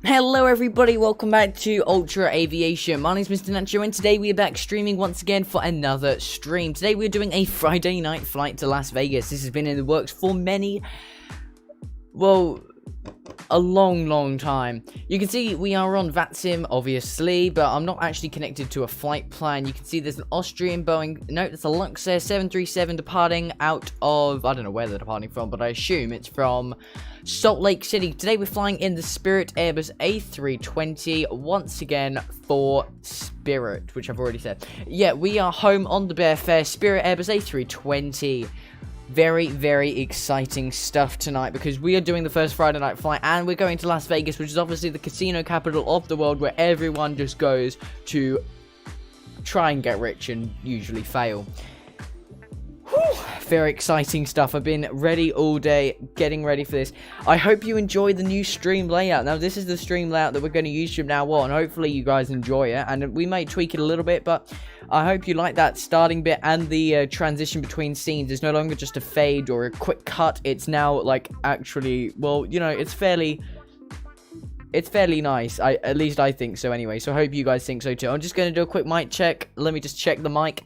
Hello everybody, welcome back to Ultra Aviation. My name is Mr. Nacho and today we are back streaming once again for another stream. Today we're doing a Friday night flight to Las Vegas. This has been in the works for a long time. You can see we are on VATSIM, obviously, but I'm not actually connected to a flight plan. You can see there's an Austrian Boeing, no, it's a Luxair 737 departing out of, I don't know where they're departing from, but I assume it's from Salt Lake City. Today we're flying in the Spirit Airbus A320 once again for Spirit, which I've already said. Yeah, we are home on the Bear Fair Spirit Airbus A320. Very exciting stuff tonight because we are doing the first Friday night flight and we're going to Las Vegas, which is obviously the casino capital of the world where everyone just goes to try and get rich and usually fail. Whew, very exciting stuff. I've been ready all day, getting ready for this. I hope you enjoy the new stream layout. Now, this is the stream layout that we're going to use from now on. Hopefully, you guys enjoy it, and we may tweak it a little bit, but I hope you like that starting bit and the transition between scenes. It's no longer just a fade or a quick cut. It's now, like, actually, well, you know, it's fairly nice. At least I think so anyway, so I hope you guys think so too. I'm just going to do a quick mic check. Let me just check the mic.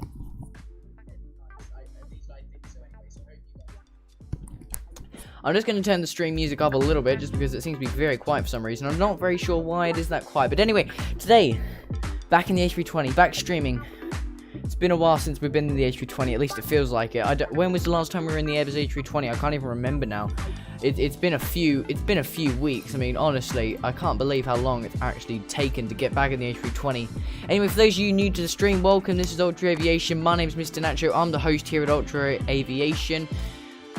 I'm just going to turn the stream music up a little bit, just because it seems to be very quiet for some reason. I'm not very sure why it is that quiet. But anyway, today, back in the A320, back streaming. It's been a while since we've been in the A320, at least it feels like it. When was the last time we were in the Airbus A320? I can't even remember now. It's been a few weeks. I mean, honestly, I can't believe how long it's actually taken to get back in the A320. Anyway, for those of you new to the stream, welcome. This is Ultra Aviation. My name is Mr. Nacho. I'm the host here at Ultra Aviation.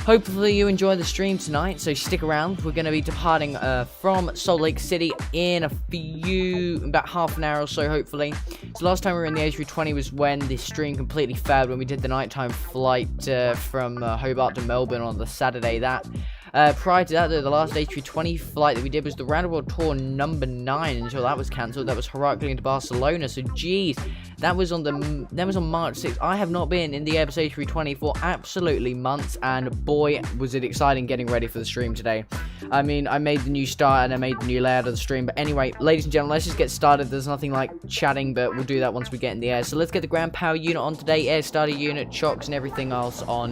Hopefully you enjoy the stream tonight, so stick around. We're going to be departing from Salt Lake City in about half an hour or so, hopefully. So last time we were in the A320 was when the stream completely failed, when we did the nighttime flight from Hobart to Melbourne on the Saturday. That Prior to that, though, the last A320 flight that we did was the Round the World Tour number 9 until that was cancelled. That was Heraclion to Barcelona. So, geez, that was on March 6th. I have not been in the Airbus A320 for absolutely months, and boy, was it exciting getting ready for the stream today. I mean, I made the new start and I made the new layout of the stream. But anyway, ladies and gentlemen, let's just get started. There's nothing like chatting, but we'll do that once we get in the air. So let's get the ground power unit on today, air starter unit, chocks, and everything else on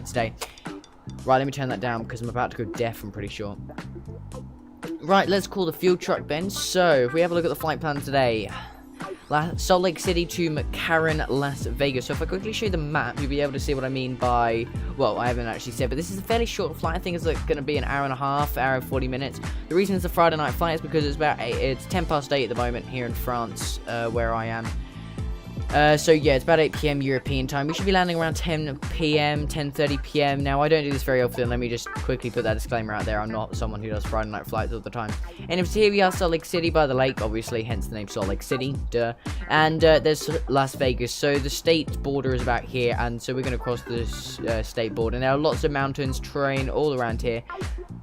today. Right, let me turn that down because I'm about to go deaf, I'm pretty sure. Right, let's call the fuel truck then. So, if we have a look at the flight plan today. Salt Lake City to McCarran, Las Vegas. So if I quickly show you the map, you'll be able to see what I mean by, well, I haven't actually said, but this is a fairly short flight. I think it's like going to be an hour and a half, hour and 40 minutes. The reason it's a Friday night flight is because it's 10 past 8 at the moment here in France, where I am. So yeah, it's about 8 PM European time. We should be landing around 10 PM, 10:30 PM. Now, I don't do this very often. Let me just quickly put that disclaimer out there. I'm not someone who does Friday night flights all the time. And here we are, Salt Lake City by the lake, obviously, hence the name Salt Lake City, duh. And there's Las Vegas. So the state border is about here, and so we're going to cross this state border. Now, lots of mountains, terrain all around here.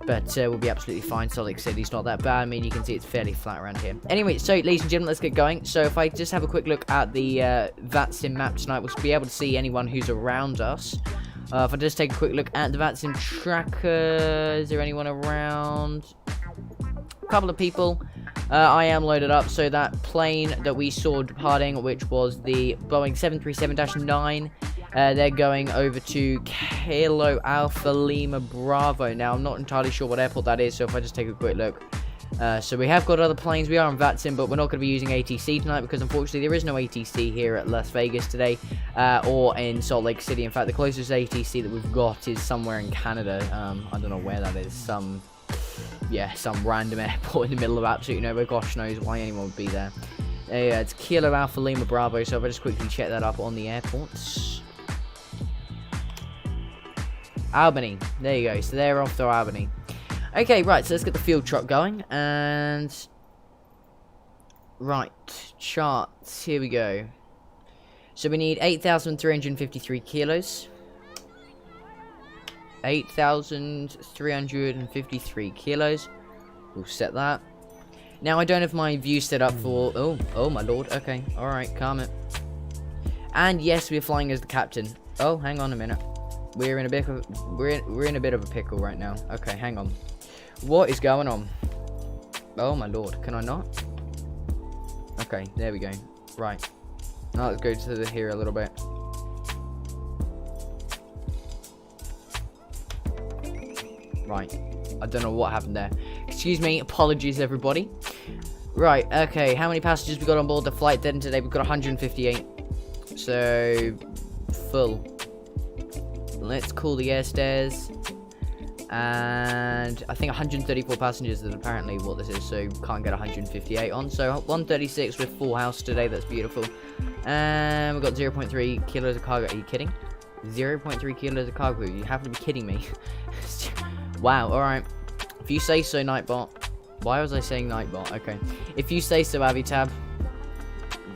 But we'll be absolutely fine. Salt Lake City's not that bad. I mean, you can see it's fairly flat around here. Anyway, so ladies and gentlemen, let's get going. So if I just have a quick look at the VATSIM map tonight, we'll be able to see anyone who's around us. If I just take a quick look at the VATSIM tracker, is there anyone around? A couple of people. I am loaded up, so that plane that we saw departing, which was the Boeing 737-9, they're going over to Kilo Alpha Lima Bravo. Now, I'm not entirely sure what airport that is, so if I just take a quick look. So we have got other planes. We are on VATSIM, but we're not going to be using ATC tonight because, unfortunately, there is no ATC here at Las Vegas today or in Salt Lake City. In fact, the closest ATC that we've got is somewhere in Canada. I don't know where that is. Some random airport in the middle of absolutely nowhere. Gosh knows why anyone would be there. Yeah, it's Kilo Alpha Lima Bravo, so if I just quickly check that up on the airports. Albany. There you go. So they're off to Albany. Okay, right. So let's get the fuel truck going. And right, charts. Here we go. So we need 8,353 kilos. 8,353 kilos. We'll set that. Now I don't have my view set up for. Oh my lord. Okay. All right. Calm it. And yes, we're flying as the captain. Oh, hang on a minute. We're in a bit of a pickle right now. Okay, hang on. What is going on? Oh my lord, can I not? Okay, there we go. Right. Now let's go to here a little bit. Right. I don't know what happened there. Excuse me, apologies everybody. Right, okay, how many passengers we got on board the flight then today? We've got 158. So full. Let's call the air stairs. And I think 134 passengers is apparently what this is, so can't get 158 on. So 136 with full house today, that's beautiful. And we've got 0.3 kilos of cargo. Are you kidding? 0.3 kilos of cargo, you have to be kidding me. Wow, alright. If you say so, Nightbot. Why was I saying Nightbot? Okay. If you say so, Avitab.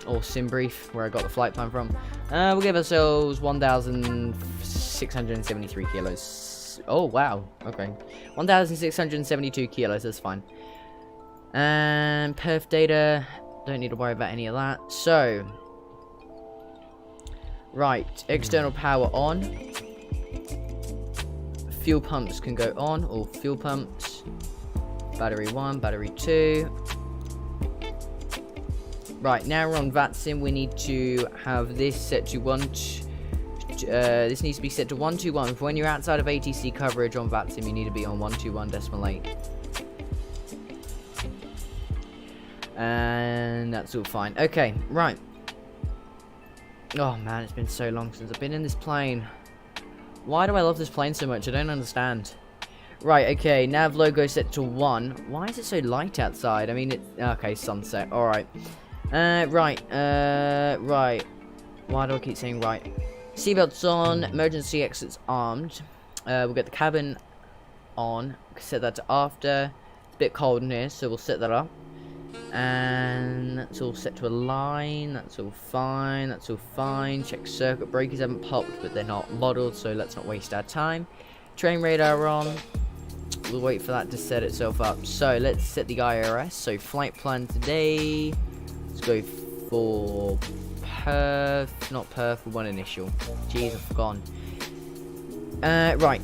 Or Simbrief, where I got the flight plan from. We'll give ourselves 1,673 kilos. Oh, wow. Okay. 1,672 kilos, that's fine. And perf data, don't need to worry about any of that. So, right, external power on. Fuel pumps can go on, all fuel pumps. Battery 1, battery 2. Right, now we're on VATSIM. We need to have this set to this needs to be set to 121. For when you're outside of ATC coverage on VATSIM, you need to be on 121.8. And that's all fine. Okay, right. Oh man, it's been so long since I've been in this plane. Why do I love this plane so much? I don't understand. Right, okay, nav logo set to 1. Why is it so light outside? I mean, it's... Okay, sunset. Alright. Right. Why do I keep saying right? Seatbelts on, emergency exits armed. We'll get the cabin on. Set that to after. It's a bit cold in here, so we'll set that up. And that's all set to a line. That's all fine. That's all fine. Check circuit breakers haven't popped, but they're not modeled, so let's not waste our time. Train radar on. we'll wait for that to set itself up. So let's set the IRS. So flight plan today. Let's go for Perth, not Perth, we want initial. Jeez, I've forgotten. Right.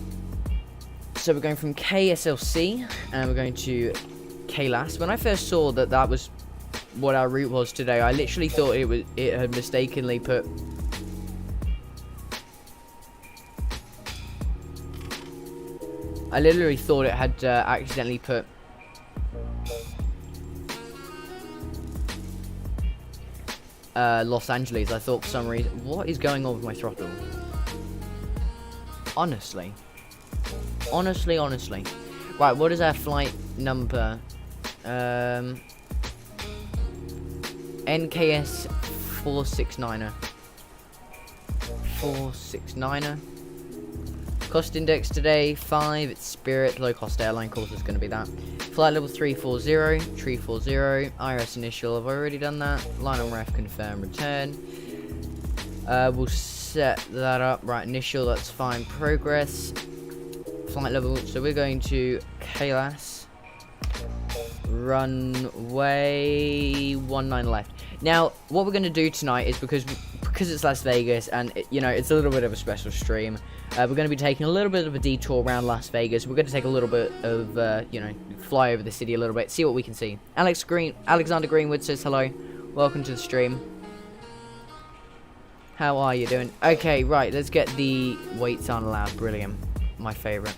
So we're going from KSLC and we're going to KLAS. When I first saw that that was what our route was today, I literally thought it had mistakenly put accidentally put Los Angeles. I thought for some reason, what is going on with my throttle? Honestly. Right, what is our flight number? NKS 469er. 469er. Cost index today 5. It's Spirit, low cost airline. Course is going to be that. Flight level 340. 340. IRS initial. I've already done that. Line on ref. Confirm. Return. We'll set that up. Right, initial. That's fine. Progress. Flight level. So we're going to KLAS. Runway 19 left. Now, what we're going to do tonight is because it's Las Vegas and it's a little bit of a special stream. We're going to be taking a little bit of a detour around Las Vegas. We're going to take a little bit of fly over the city a little bit, see what we can see. Alexander Greenwood says hello. Welcome to the stream. How are you doing? Okay, right. Let's get the weights on allowed. Brilliant. My favorite.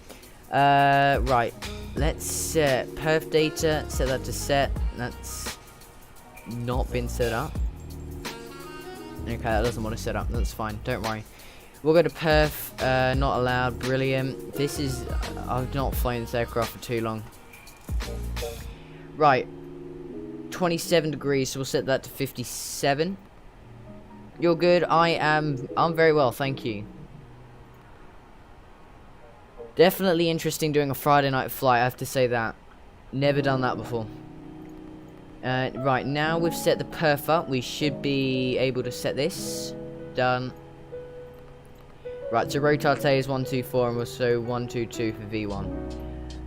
Right. Let's set perf data. Set that to set. That's not been set up. Okay, that doesn't want to set up. That's fine. Don't worry. We'll go to perf. Not allowed. Brilliant. This is... I've not flown this aircraft for too long. Right. 27 degrees. So we'll set that to 57. You're good. I'm very well. Thank you. Definitely interesting doing a Friday night flight. I have to say that. Never done that before. Right, now we've set the perf up. We should be able to set this. Done. Right, so rotate is 124 and also 122 for V1.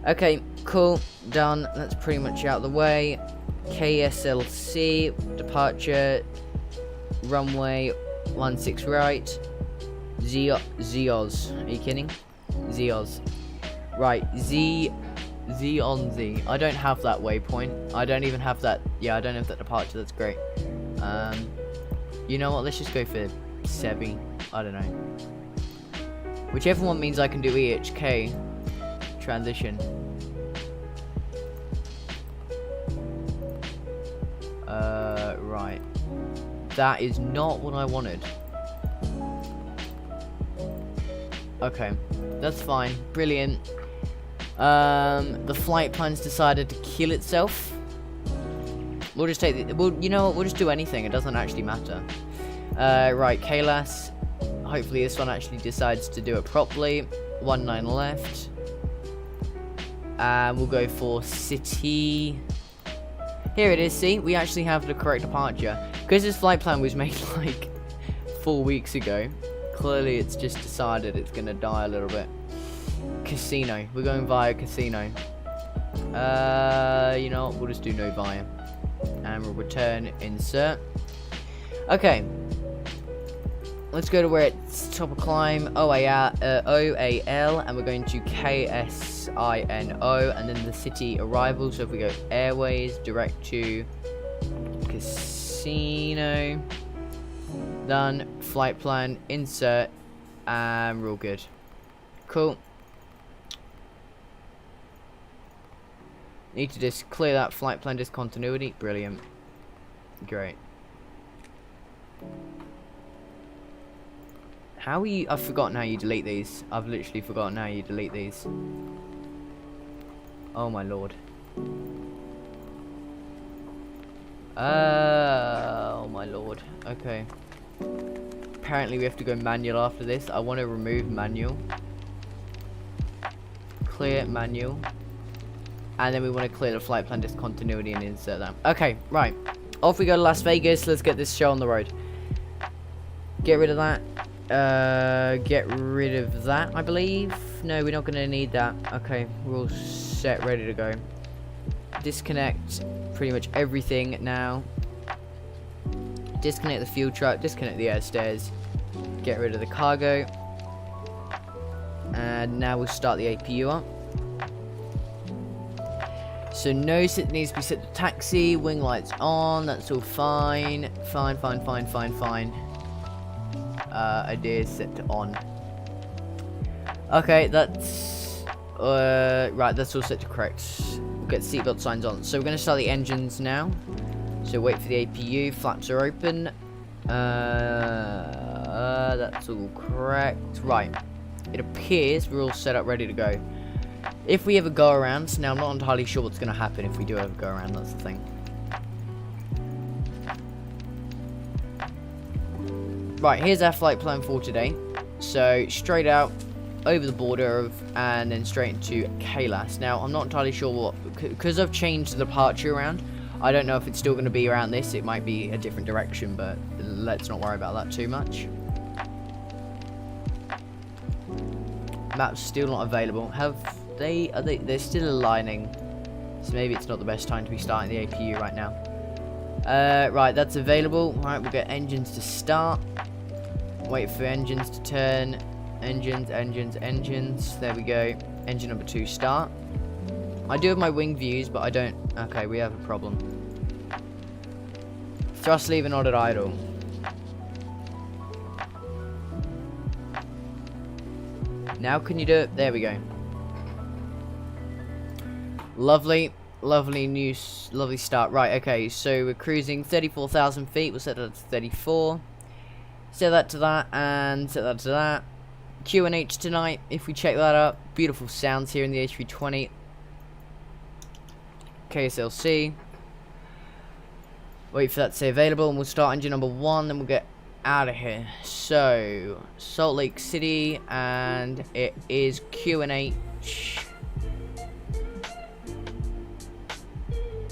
Okay, cool. Done. That's pretty much out of the way. KSLC, departure, runway 16 right. Zeoz. Are you kidding? Zeoz. Right, Z on Z. I don't have that waypoint. I don't even have that. Yeah, I don't have that departure. That's great. You know what? Let's just go for Sebi. I don't know. Whichever one means I can do EHK transition. Right. That is not what I wanted. Okay, that's fine. Brilliant. The flight plan's decided to kill itself. We'll just take the... Well, you know what? We'll just do anything. It doesn't actually matter. Right, KLAS. Hopefully this one actually decides to do it properly. 19 left. And we'll go for city. Here it is, see? We actually have the correct departure. Because this flight plan was made like 4 weeks ago. Clearly it's just decided it's going to die a little bit. Casino. We're going via casino. You know what? We'll just do no via. And we'll return insert. Okay. Let's go to where it's top of climb. OAL. And we're going to KSINO. And then the city arrival. So if we go airways, direct to casino. Done. Flight plan. Insert. And we're all good. Cool. Need to just clear that flight plan discontinuity. Brilliant. Great. I've forgotten how you delete these. I've literally forgotten how you delete these. Oh my lord. Oh my lord. Okay. Apparently we have to go manual after this. I want to remove manual. Clear manual. And then we want to clear the flight plan discontinuity and insert that. Okay, right. Off we go to Las Vegas. Let's get this show on the road. Get rid of that. Get rid of that, I believe. No, we're not going to need that. Okay, we're all set, ready to go. Disconnect pretty much everything now. Disconnect the fuel truck, disconnect the air stairs, get rid of the cargo. And now we'll start the APU up. So nose it needs to be set to taxi, wing lights on, that's all fine. Fine. Idea is set to on. Okay, that's right, that's all set to correct. We'll get seatbelt signs on. So we're gonna start the engines now. So wait for the APU, flaps are open. That's all correct. Right. It appears we're all set up, ready to go. If we ever go around, now I'm not entirely sure what's going to happen if we do ever go around, that's the thing. Right, here's our flight plan for today. So, straight out, over the border, and then straight into Kalas. Now, I'm not entirely sure what, because I've changed the departure around, I don't know if it's still going to be around this, it might be a different direction, but let's not worry about that too much. Map's still not available. They're still aligning, so maybe it's not the best time to be starting the APU right now. Right, that's available. Right, we'll get engines to start. Wait for engines to turn. Engines. There we go. Engine number 2 start. I do have my wing views, but I don't. Okay, we have a problem. Thrust lever not at idle. Now can you do it? There we go. Lovely start. Right, okay, so we're cruising 34,000 feet. We'll set that to 34. Set that to that, and set that to that. QNH tonight, if we check that up. Beautiful sounds here in the A320. KSLC. Wait for that to say available, and we'll start engine number 1, then we'll get out of here. So, Salt Lake City, and it is QNH.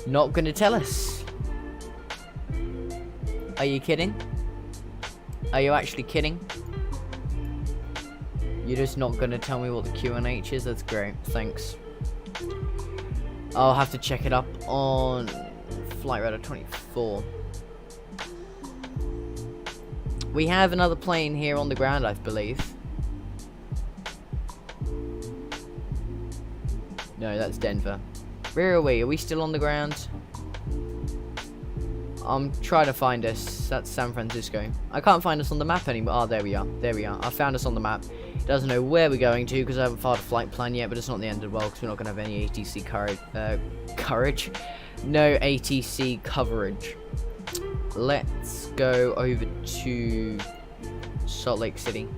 Not gonna tell us. Are you kidding? Are you actually kidding? You're just not gonna tell me what the QNH is? That's great, thanks. I'll have to check it up on Flight Radar 24. We have another plane here on the ground, I believe. No, that's Denver. Where are we? Are we still on the ground? I'm trying to find us. That's San Francisco. I can't find us on the map anymore. Oh, there we are. There we are. I found us on the map. It doesn't know where we're going to because I haven't filed a flight plan yet, but it's not the end of the world because we're not going to have any ATC courage. No ATC coverage. Let's go over to Salt Lake City.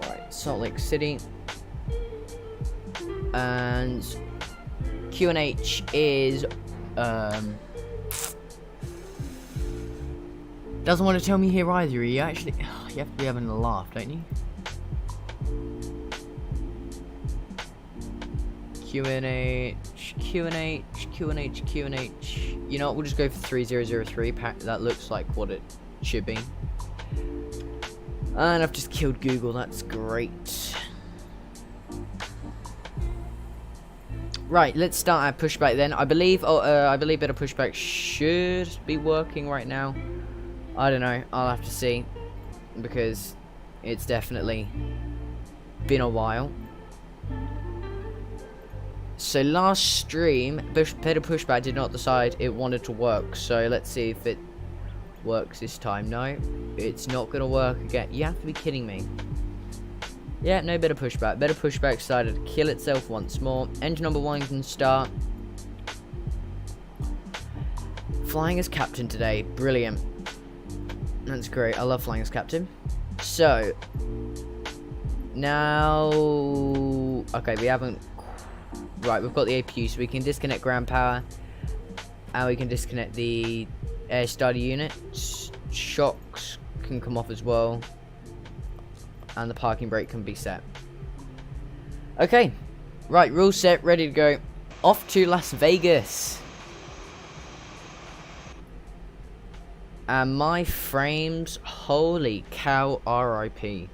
Right, Salt Lake City. And QNH is doesn't want to tell me here either. You actually you have to be having a laugh, don't you? QNH. You know what, we'll just go for 3003. That looks like what it should be. And I've just killed Google, that's great. Right, let's start our pushback then. I believe better pushback should be working right now. I don't know, I'll have to see. Because it's definitely been a while. So last stream, better pushback did not decide it wanted to work. So let's see if it works this time. No, it's not going to work again. You have to be kidding me. Yeah, no better pushback. Better pushback decided to kill itself once more. Engine number 1 can start. Flying as captain today. Brilliant. That's great. I love flying as captain. So, now... Okay, we haven't... Right, we've got the APU, so we can disconnect ground power. And we can disconnect the air starter unit. Shocks can come off as well. And the parking brake can be set. Okay. Right, we're all set, ready to go. Off to Las Vegas. And my frames, holy cow, RIP.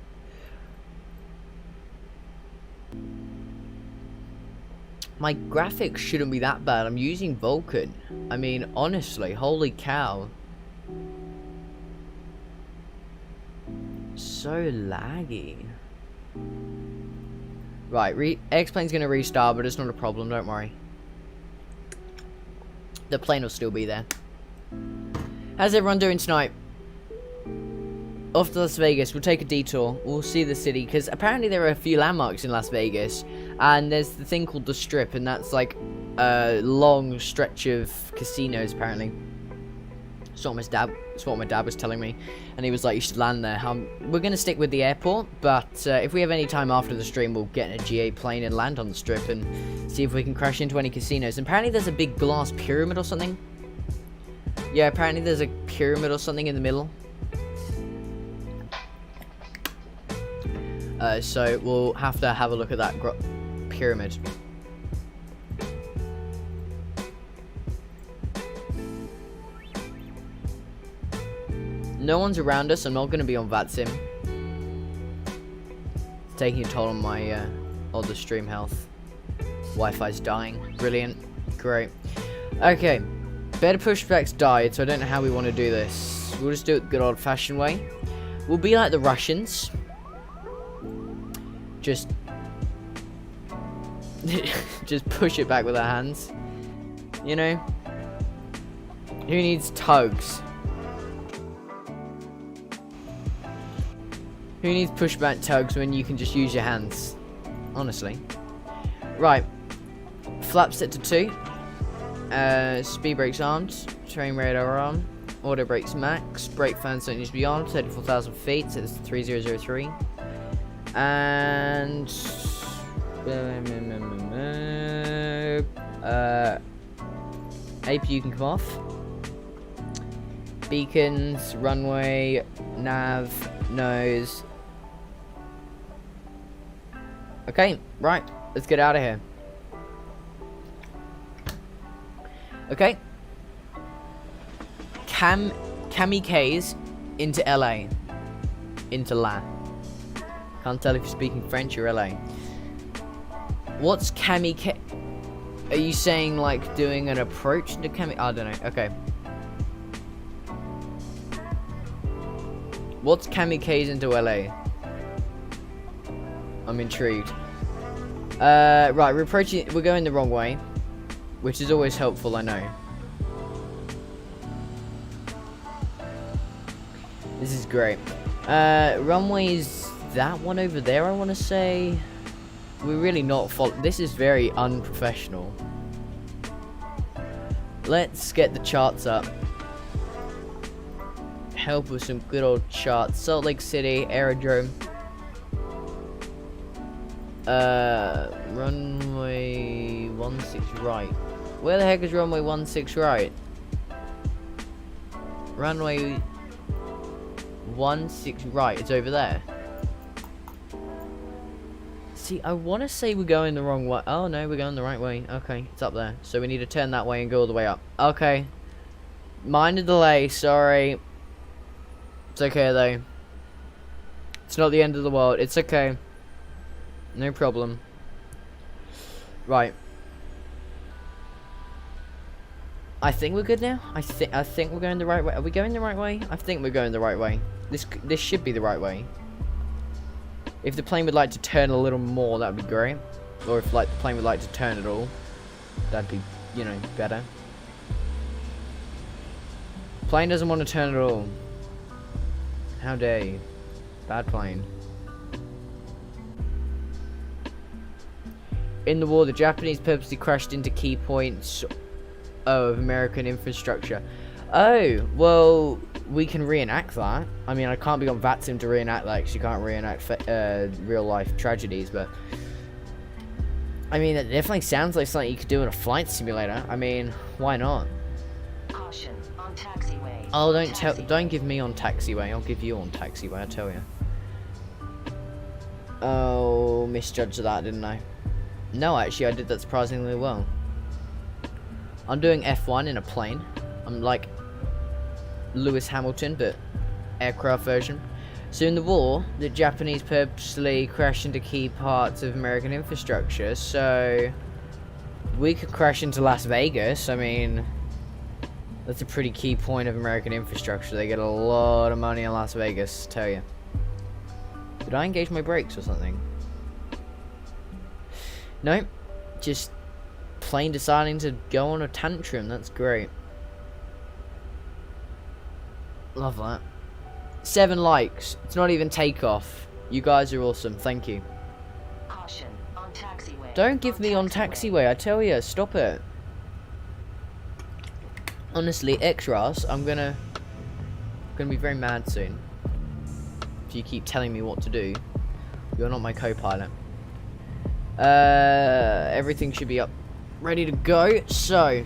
My graphics shouldn't be that bad. I'm using Vulkan. I mean, honestly, holy cow. So laggy. Right, X-Plane's gonna restart, but it's not a problem, don't worry. The plane will still be there. How's everyone doing tonight? Off to Las Vegas, we'll take a detour. We'll see the city, because apparently there are a few landmarks in Las Vegas. And there's the thing called the Strip, and that's like a long stretch of casinos, apparently. That's what my dad was telling me. And he was like, you should land there. We're going to stick with the airport, but if we have any time after the stream, we'll get in a GA plane and land on the Strip and see if we can crash into any casinos. And apparently there's a big glass pyramid or something. Yeah, apparently there's a pyramid or something in the middle. So we'll have to have a look at that pyramid. No one's around us. I'm not going to be on VATSIM. It's taking a toll on my the stream health. Wi-Fi's dying. Brilliant. Great. Okay. Better Pushback's died, so I don't know how we want to do this. We'll just do it the good old-fashioned way. We'll be like the Russians. Just push it back with our hands. You know? Who needs tugs? Who needs pushback tugs when you can just use your hands? Honestly. Right. Flap set to 2. Speed brakes armed. Train radar on. Auto brakes max. Brake fans don't need to be on. 34,000 feet. So this is 3003. And APU can come off. Beacons, runway, nav, nose. Okay, right, let's get out of here. Okay. Kamikaze into LA. Into La. Can't tell if you're speaking French or LA. What's kamikaze? Are you saying like doing an approach to kamikaze? I don't know. Okay. What's kamikaze into LA? I'm intrigued. Right, we're approaching. We're going the wrong way, which is always helpful, I know. This is great. Runway's that one over there, I want to say. We're really not this is very unprofessional. Let's get the charts up. Help with some good old charts. Salt Lake City, aerodrome. Runway 16 right. Where the heck is runway 16 right? Runway 16 right, it's over there. See, I want to say we're going the wrong way. Oh no, we're going the right way. Okay, it's up there. So we need to turn that way and go all the way up. Okay. Minor delay, sorry. It's okay though. It's not the end of the world. It's okay. No problem. Right. I think we're good now. I think we're going the right way. Are we going the right way? I think we're going the right way. This should be the right way. If the plane would like to turn a little more, that would be great. Or if like the plane would like to turn at all, that'd be, you know, better. Plane doesn't want to turn at all. How dare you? Bad plane. In the war, the Japanese purposely crashed into key points of American infrastructure. Oh, well, we can reenact that. I mean, I can't be on VATSIM to reenact that, because you can't reenact real-life tragedies, but... I mean, it definitely sounds like something you could do in a flight simulator. I mean, why not? Caution on taxiway. Oh, don't give me on taxiway. I'll give you on taxiway, I tell you. Oh, misjudged that, didn't I? No, actually, I did that surprisingly well. I'm doing F1 in a plane. I'm like Lewis Hamilton, but aircraft version. So in the war, the Japanese purposely crashed into key parts of American infrastructure, so we could crash into Las Vegas. I mean, that's a pretty key point of American infrastructure. They get a lot of money in Las Vegas, I tell you. Did I engage my brakes or something? No, just plane deciding to go on a tantrum. That's great. Love that. 7 likes. It's not even takeoff. You guys are awesome. Thank you. Caution on taxiway. Don't give me on taxiway. I tell you, stop it. Honestly, Xras, I'm gonna be very mad soon. If you keep telling me what to do, you're not my co-pilot. Everything should be up, ready to go. So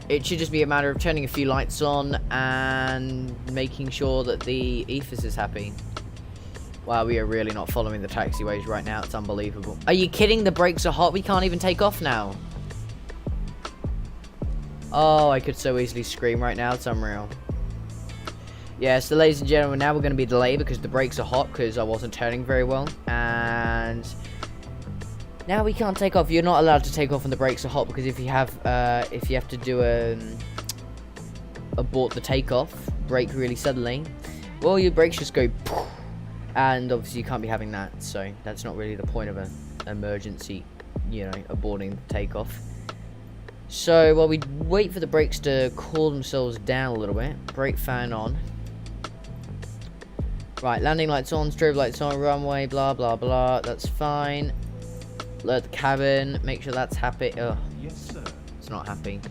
it should just be a matter of turning a few lights on and making sure that the ethos is happy. Wow, we are really not following the taxiways right now. It's unbelievable. Are you kidding? The brakes are hot. We can't even take off now. Oh, I could so easily scream right now. It's unreal. Yeah, so ladies and gentlemen, now we're going to be delayed because the brakes are hot because I wasn't turning very well. And now we can't take off. You're not allowed to take off when the brakes are hot, because if you have to do abort the takeoff, brake really suddenly, well, your brakes just go poof, and obviously you can't be having that. So that's not really the point of an emergency, you know, aborting the takeoff. So while we wait for the brakes to cool themselves down a little bit, brake fan on. Right, landing lights on, strobe lights on, runway, blah blah blah. That's fine. Alert the cabin, make sure that's happy. Ugh. Yes, sir. It's not happy.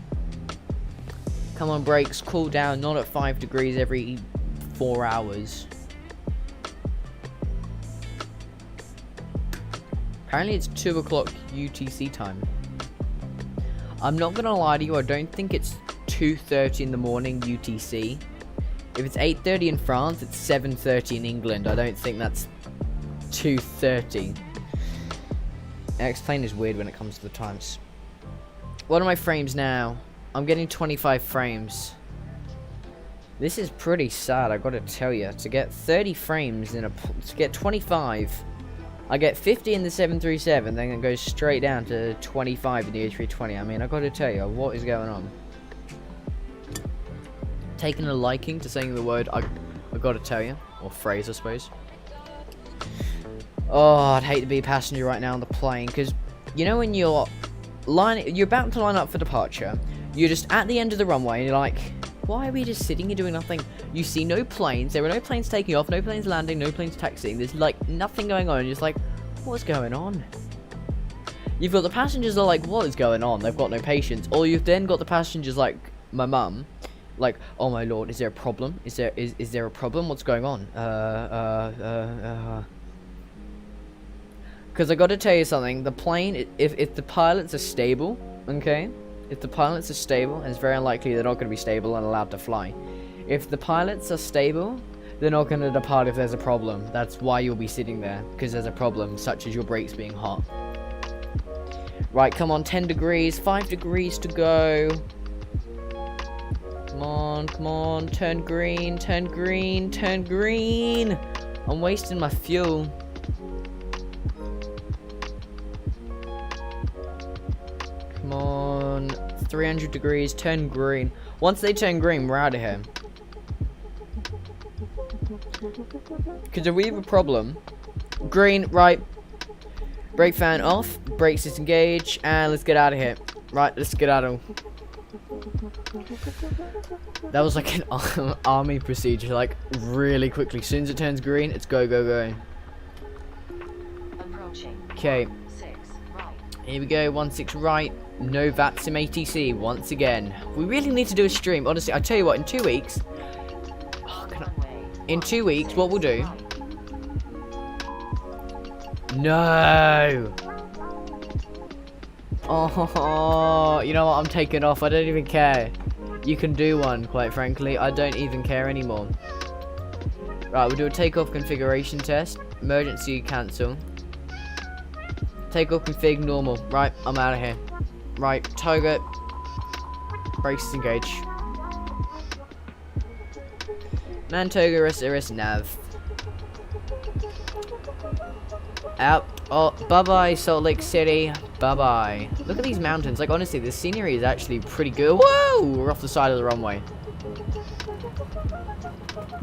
Come on, brakes, cool down, not at 5 degrees every 4 hours. Apparently it's 2 o'clock UTC time. I'm not gonna lie to you, I don't think it's 2:30 in the morning UTC. If it's 8:30 in France, it's 7:30 in England. I don't think that's 2:30. X-Plane is weird when it comes to the times. What are my frames now? I'm getting 25 frames. This is pretty sad, I gotta tell you. To get 30 frames to get 25, I get 50 in the 737, then it goes straight down to 25 in the A320. I mean, I gotta tell you, what is going on? Taking a liking to saying the word, I gotta tell you, or phrase, I suppose. Oh, I'd hate to be a passenger right now on the plane, because you know when you're about to line up for departure, you're just at the end of the runway, and you're like, why are we just sitting here doing nothing? You see no planes, there are no planes taking off, no planes landing, no planes taxiing, there's like nothing going on, and you're just like, what's going on? You've got the passengers are like, what is going on? They've got no patience. Or you've then got the passengers like my mum, like, oh my lord, is there a problem? Is there a problem? What's going on? Because I gotta tell you something, the plane, if the pilots are stable, okay? If the pilots are stable, and it's very unlikely they're not going to be stable and allowed to fly. If the pilots are stable, they're not going to depart if there's a problem. That's why you'll be sitting there, because there's a problem, such as your brakes being hot. Right, come on, 10 degrees, 5 degrees to go. Come on, turn green, turn green, turn green. I'm wasting my fuel. Come on, 300 degrees, turn green. Once they turn green, we're out of here. Because if we have a problem, green, right, brake fan off, brakes disengage, and let's get out of here. Right, let's get out of here. That was like an army procedure, like really quickly. As soon as it turns green, it's go, go, go. Okay. Here we go, 16 right. No VATSIM ATC once again. We really need to do a stream. Honestly, I tell you what, in 2 weeks. In 2 weeks, what we'll do. No. Oh, you know what? I'm taking off. I don't even care. You can do one, quite frankly. I don't even care anymore. Right, we'll do a takeoff configuration test. Emergency cancel. Takeoff config normal. Right, I'm out of here. Right, target. Brakes engage. Mantoga, rest, nav. Out. Oh, bye-bye, Salt Lake City. Bye-bye. Look at these mountains. Like, honestly, the scenery is actually pretty good. Whoa! We're off the side of the runway.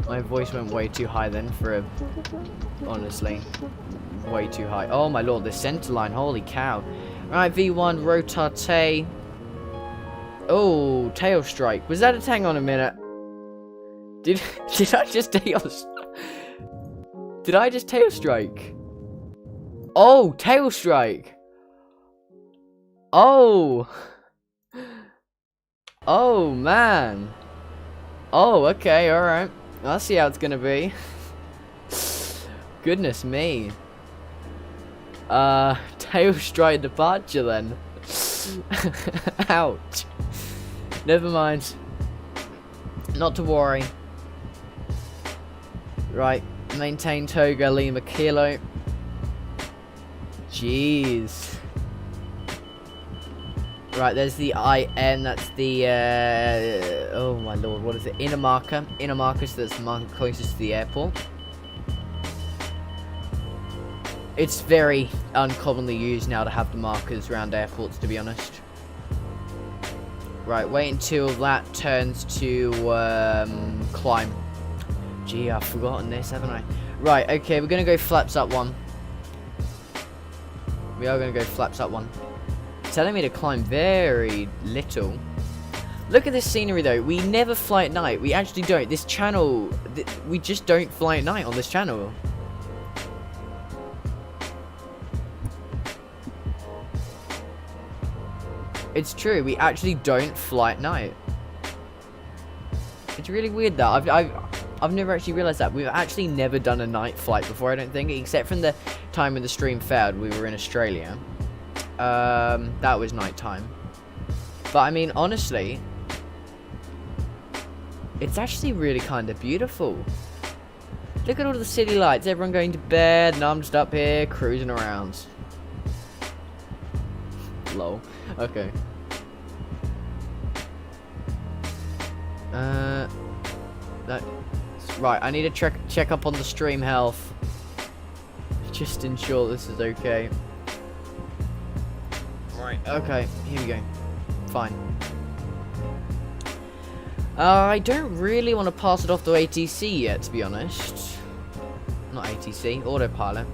My voice went way too high then for a... Honestly. Way too high. Oh, my lord, the center line. Holy cow. Right, V1, rotate. Oh, tail strike. Was that a... Hang on a minute. Did I just tail... Did I just tail strike? Oh, tail strike. Oh. Oh, man. Oh, okay, alright. I'll see how it's gonna be. Goodness me. Tail strike departure then. Ouch. Never mind. Not to worry. Right. Maintain Toga Lima Kilo. Jeez. Right, there's the IN, that's the, oh my lord, what is it? Inner marker, so that's the marker closest to the airport. It's very uncommonly used now to have the markers around airports, to be honest. Right, wait until that turns to, climb. Gee, I've forgotten this, haven't I? Right, okay, we're gonna go flaps up one. We are going to go flaps up one. Telling me to climb very little. Look at this scenery though. We never fly at night. We actually don't. This channel, we just don't fly at night on this channel. It's true. We actually don't fly at night. It's really weird that I've never actually realized that. We've actually never done a night flight before, I don't think, except from the time when the stream failed. We were in Australia. That was night time. But I mean, honestly, it's actually really kind of beautiful. Look at all the city lights, everyone going to bed, and I'm just up here cruising around. Lol. Okay. That. Right, I need to check up on the stream health. Just ensure this is okay. Right, okay, here we go. Fine. I don't really want to pass it off to ATC yet, to be honest. Not ATC, autopilot.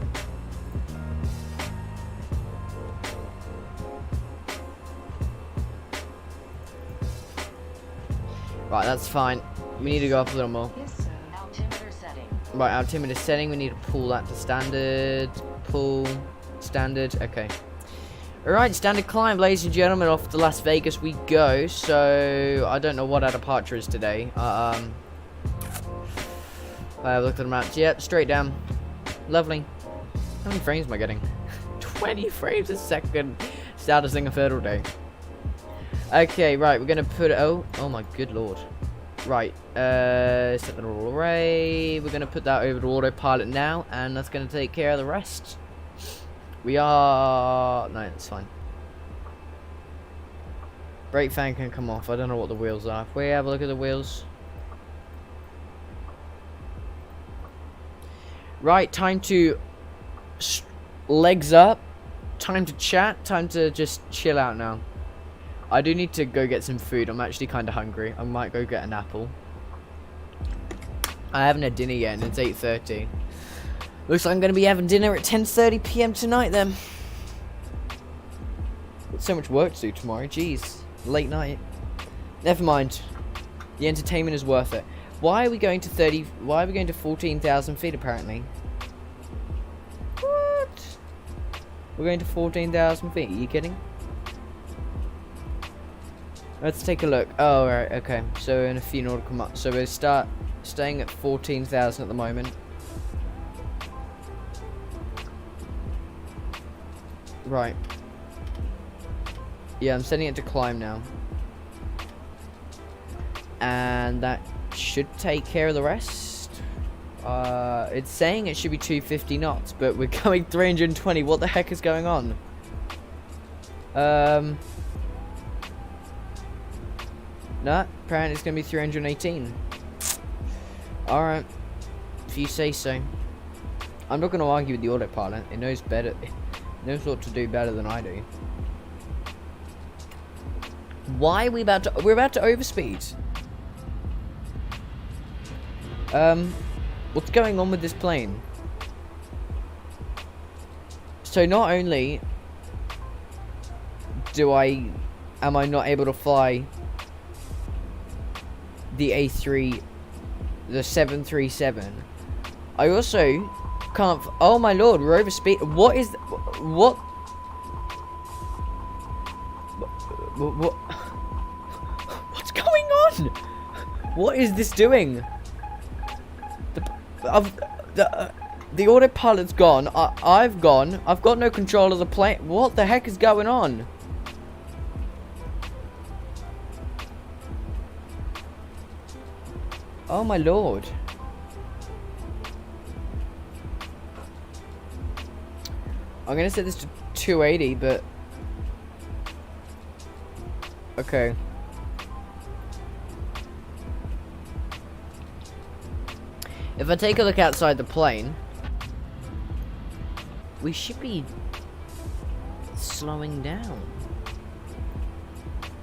Right, that's fine. We need to go up a little more. Yes, sir. Altimeter setting. Right, altimeter setting. We need to pull that to standard. Pull. Standard. Okay. Alright, standard climb, ladies and gentlemen. Off to Las Vegas we go. So, I don't know what our departure is today. I looked at the maps. Yep, straight down. Lovely. How many frames am I getting? 20 frames a second. Saddest thing I've heard all day. Okay, right, we're gonna put it. Oh my good lord. Right, set that all array. We're gonna put that over to autopilot now, and that's gonna take care of the rest. We are. No, it's fine. Brake fan can come off. I don't know what the wheels are. If we have a look at the wheels. Right, time to legs up. Time to chat. Time to just chill out now. I do need to go get some food. I'm actually kind of hungry. I might go get an apple. I haven't had dinner yet, and it's 8:30. Looks like I'm going to be having dinner at 10:30 PM tonight then. Got so much work to do tomorrow. Jeez. Late night. Never mind. The entertainment is worth it. Why are we going to 14,000 feet apparently? What? We're going to 14,000 feet. Are you kidding? Let's take a look. Oh, right, okay. So in a few nautical miles. So we're staying at 14,000 at the moment. Right. Yeah, I'm setting it to climb now. And that should take care of the rest. It's saying it should be 250 knots, but we're going 320. What the heck is going on? No, apparently it's going to be 318. Alright. If you say so. I'm not going to argue with the autopilot. It knows better. It knows what to do better than I do. Why are we about to... We're about to overspeed. What's going on with this plane? So not only am I not able to fly the 737, I also can't. Oh my lord, we're overspeed. What is? What? What's going on? What is this doing? The autopilot's gone. I've gone. I've got no control of the plane. What the heck is going on? Oh my lord. I'm gonna set this to 280, but... Okay. If I take a look outside the plane, we should be slowing down.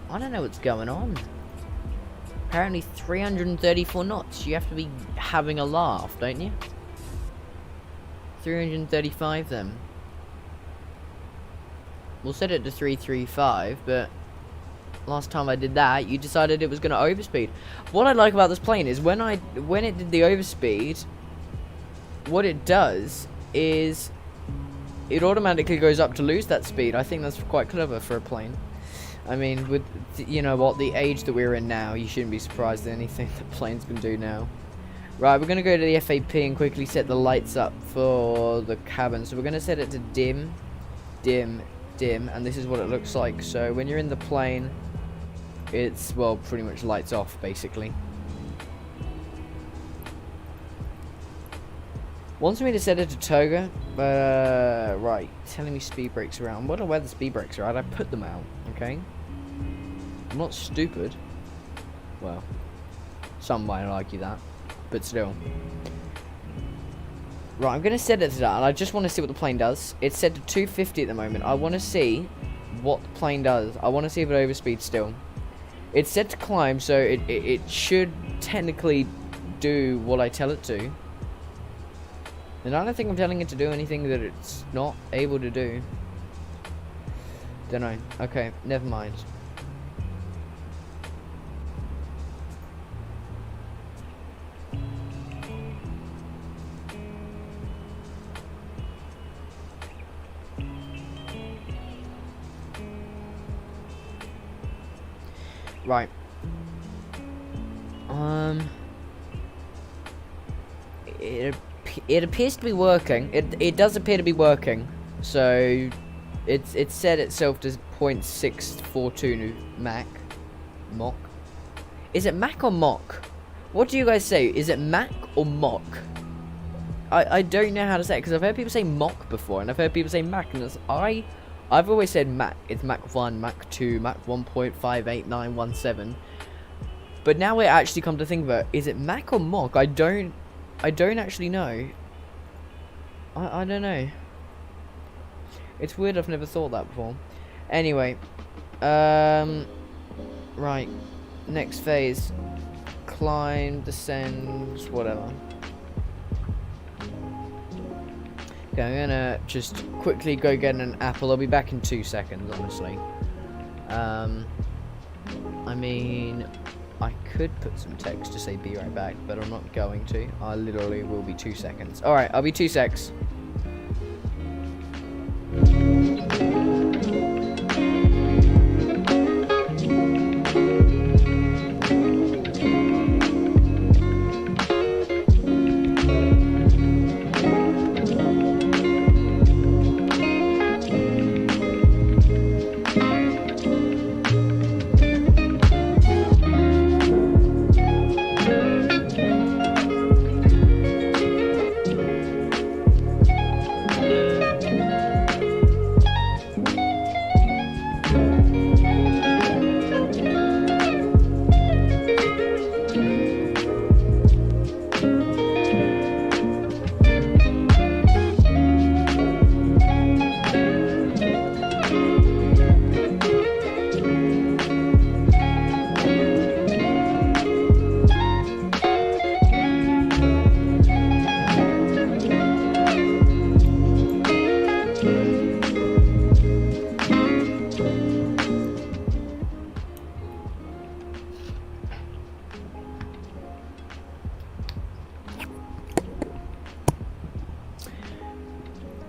I don't know what's going on. Apparently 334 knots. You have to be having a laugh, don't you? 335 then. We'll set it to 335, but last time I did that, you decided it was going to overspeed. What I like about this plane is when it did the overspeed, what it does is it automatically goes up to lose that speed. I think that's quite clever for a plane. I mean, with, you know what, the age that we're in now, you shouldn't be surprised at anything the planes can do now. Right, we're going to go to the FAP and quickly set the lights up for the cabin. So we're going to set it to dim, dim, dim, and this is what it looks like. So when you're in the plane, it's, well, pretty much lights off, basically. Wants me to set it to toga, right, telling me speed brakes are out. I wonder where the speed brakes are at. I put them out, okay? I'm not stupid. Well, some might argue that, but still. Right, I'm going to set it to that, and I just want to see what the plane does. It's set to 250 at the moment. I want to see what the plane does. I want to see if it overspeeds still. It's set to climb, so it should technically do what I tell it to. And I don't think I'm telling it to do anything that it's not able to do. Don't know. Okay, never mind. Right. It appears to be working. It does appear to be working. So it's set itself to 0.642 Mach. Is it Mach or Mach? What do you guys say? Is it Mach or Mach? I don't know how to say it because I've heard people say Mach before and I've heard people say Mach, and I've always said Mach. It's Mach 1, Mach 2, Mach 1.58917. But now we actually come to think of it, is it Mach or Mach? I don't actually know. I don't know. It's weird, I've never thought that before. Anyway. Right. Next phase. Climb, descend, whatever. Okay, I'm gonna just quickly go get an apple. I'll be back in 2 seconds, honestly. I mean, I could put some text to say be right back, but I'm not going to. I literally will be 2 seconds. Alright, I'll be 2 secs.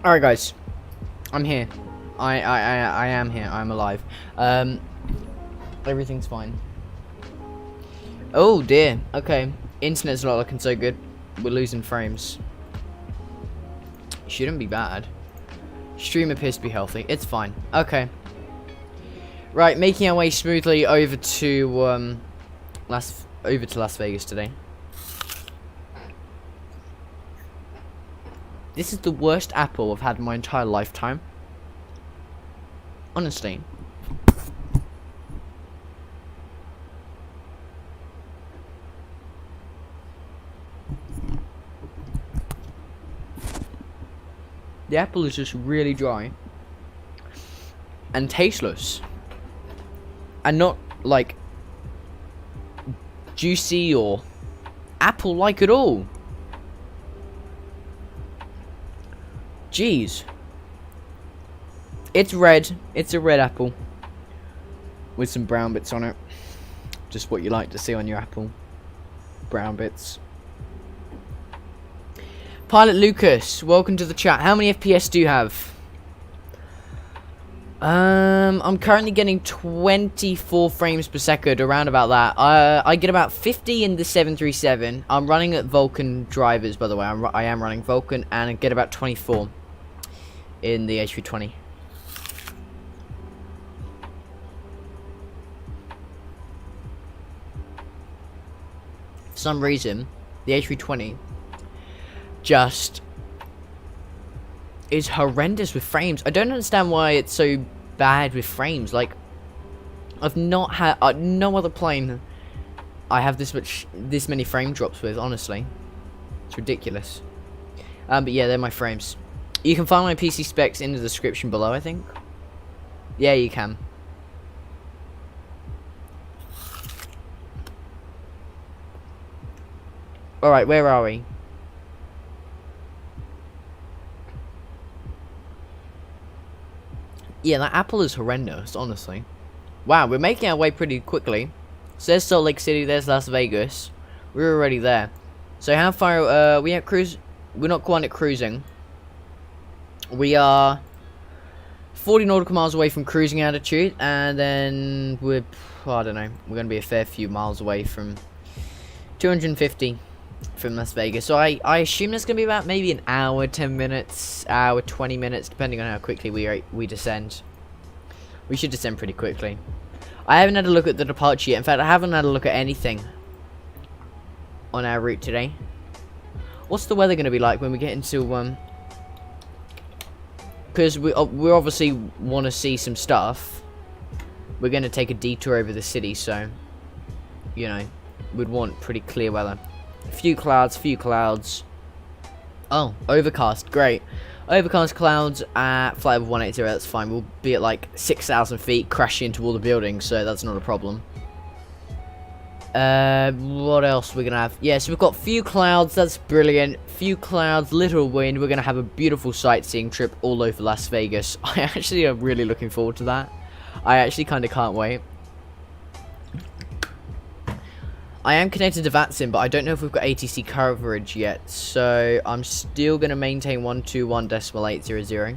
Alright, guys. I'm here. I am here. I'm alive. Everything's fine. Oh, dear. Okay. Internet's not looking so good. We're losing frames. Shouldn't be bad. Stream appears to be healthy. It's fine. Okay. Right, making our way smoothly over to Las Vegas today. This is the worst apple I've had in my entire lifetime. Honestly. The apple is just really dry and tasteless, and not like juicy or apple-like at all. Jeez. It's red. It's a red apple with some brown bits on it. Just what you like to see on your apple. Brown bits. Pilot Lucas, welcome to the chat. How many FPS do you have? I'm currently getting 24 frames per second, around about that. I get about 50 in the 737. I'm running at Vulcan drivers, by the way. I am running Vulcan, and I get about 24 in the A320. For some reason, the A320 just is horrendous with frames. I don't understand why it's so bad with frames. Like, I've not had no other plane I have this many frame drops with. Honestly, it's ridiculous. But yeah, they're my frames. You can find my PC specs in the description below, I think. Yeah, you can. Alright, where are we? Yeah, that apple is horrendous, honestly. Wow, we're making our way pretty quickly. So there's Salt Lake City, there's Las Vegas. We're already there. So how far, we at cruise? We're not quite at cruising. We are 40 nautical miles away from cruising altitude, and then we're, I don't know, we're going to be a fair few miles away from 250 from Las Vegas. So I assume it's going to be about maybe an hour, 10 minutes, hour, 20 minutes, depending on how quickly we descend. We should descend pretty quickly. I haven't had a look at the departure yet. In fact, I haven't had a look at anything on our route today. What's the weather going to be like when we get into, because we obviously want to see some stuff. We're going to take a detour over the city, so, you know, we'd want pretty clear weather. Few clouds. Oh, overcast, great. Overcast clouds at flight of 180, that's fine. We'll be at like 6,000 feet, crashing into all the buildings, so that's not a problem. What else we're gonna have? Yeah, so we've got few clouds, that's brilliant. Few clouds, little wind. We're gonna have a beautiful sightseeing trip all over Las Vegas. I actually am really looking forward to that. I actually kind of can't wait. I am connected to VATSIM, but I don't know if we've got ATC coverage yet, so I'm still going to maintain 121.800.